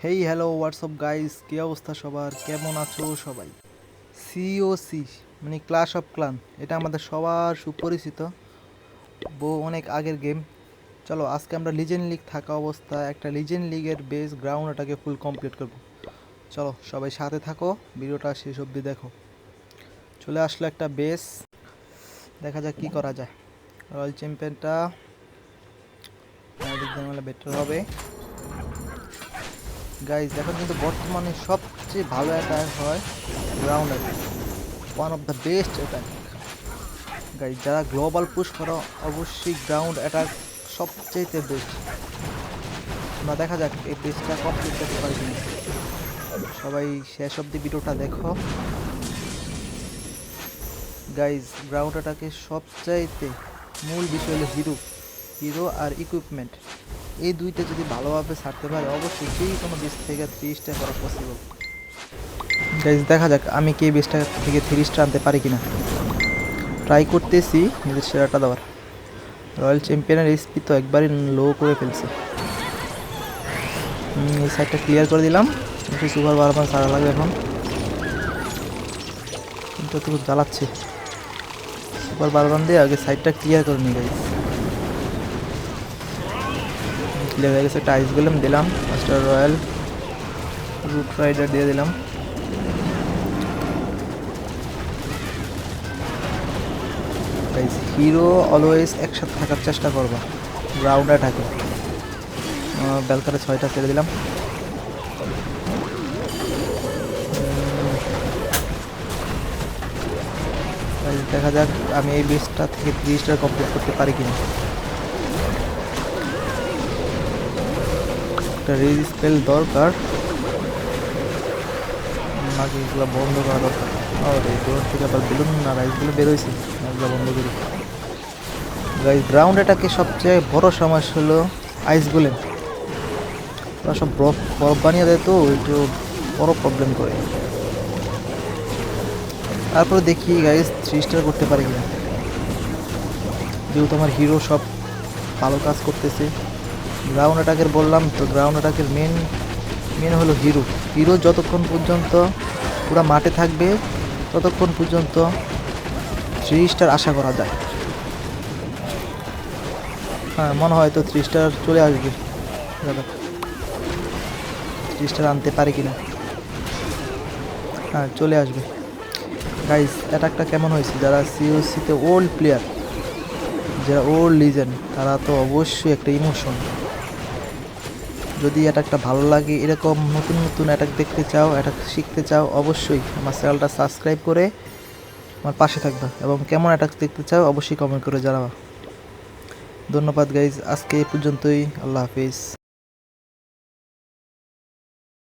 Hey hello WhatsApp guys, কী অবস্থা সবার? কেমন আছো সবাই? সিওসি মানে ক্লাশ অফ ক্লান, এটা আমাদের সবার সুপরিচিত অনেক আগের গেম। চলো আজকে আমরা লিজেন্ড লিগ থাকা অবস্থায় একটা লিজেন্ড লিগের বেস গ্রাউন্ড এটাকে ফুল কমপ্লিট করব। চলো সবাই সাথে থাকো, ভিডিওটা শেষ অবধি দেখো। চলে আসলো একটা বেস, দেখা যাক কি করা যায়। রয়্যাল চ্যাম্পিয়নটা বেটার হবে। গাইজ এখন কিন্তু বর্তমানে সবচেয়ে ভালো অ্যাটাক হয় ground attack, one of the best attack. Guys যারা গ্লোবাল পুশ করো অবশ্যই গ্রাউন্ড অ্যাটাক সবচেয়ে বেস্ট। তোমরা দেখা যাক এই বেস্টটা কমপ্লিট করতে পারি কিনা। সবাই শেষ অব্দি ভিডিওটা দেখো। গাইজ গ্রাউন্ড অ্যাটাকের সবচাইতে মূল বিষয় হলো হিরো আর ইকুইপমেন্ট। এই দুইটা যদি ভালোভাবে ছাড়তে পারে অবশ্যই যেই কোনো বেস থেকে 3 স্টার করা পসিবল। গাইজ দেখা যাক আমি কি বেসটা থেকে 3 স্টার আনতে পারি কিনা। ট্রাই করতেছি নিজের সেরাটা দেওয়ার। রয়্যাল চ্যাম্পিয়নের এসপি তো একবারই লো করে ফেলছে। এই সাইডটা ক্লিয়ার করে দিলাম, একটু সুপার বারবার সারা লাগবে এখন, কিন্তু তো খুব জ্বালাচ্ছে। সুপার বারবার দিয়ে আগে সাইডটা ক্লিয়ার করে নিয়ে গেছি। ক্লিয়ার হয়ে গেছে, একটা আইস গোলেম দিলাম, মাস্টার রয়্যাল রুট রাইডার দিয়ে দিলাম। হিরো অলওয়েজ একসাথে থাকার চেষ্টা করবা গ্রাউন্ড অ্যাটাকে। বেলকারে 6টা ছেড়ে দিলাম। দেখা যাক আমি এই বেসটা থেকে 3 স্টার কমপ্লিট করতে পারি কিনা। একটা রেজ স্পেল দরকার, নাকি এগুলো বন্ধ করা দরকার। ডোর থেকে আবার বেলুন না রাইসগুলো বেরোইছে, এগুলো বন্ধ করি। গাইজ গ্রাউন্ড এটাকে সবচেয়ে বড় সমস্যা হলো আইস গোলেম। ওরা সব বরফ বানিয়ে দেয়, তো একটু বড় প্রবলেম করে। তারপরে দেখি গাইজ 3 স্টার করতে পারি কিনা, যেহেতু আমার হিরো সব ভালো কাজ করতেছে। গ্রাউন্ড অ্যাটাকের বললাম তো, গ্রাউন্ড অ্যাটাকের মেন হলো হিরো যতক্ষণ পর্যন্ত পুরো মাঠে থাকবে ততক্ষণ পর্যন্ত 3 স্টার আশা করা যায়। হ্যাঁ মনে হয় তো 3 স্টার চলে আসবে, 3 স্টার আনতে পারি কিনা। হ্যাঁ চলে আসবে। গাইস অ্যাটাকটা কেমন হয়েছে? যারা সিওসিতে ওল্ড প্লেয়ার, যারা ওল্ড লিজেন্ড, তারা তো অবশ্যই একটা ইমোশন। যদি অ্যাটাকটা ভালো লাগে, এরকম নতুন নতুন অ্যাটাক দেখতে চাও, অ্যাটাক শিখতে চাও, অবশ্যই আমার চ্যানেলটা সাবস্ক্রাইব করে আমার পাশে থাকবা, এবং কেমন অ্যাটাক দেখতে চাও অবশ্যই কমেন্ট করে জানাবা। ধন্যবাদ গাইজ, আজকে এই পর্যন্তই। আল্লাহ হাফিজ।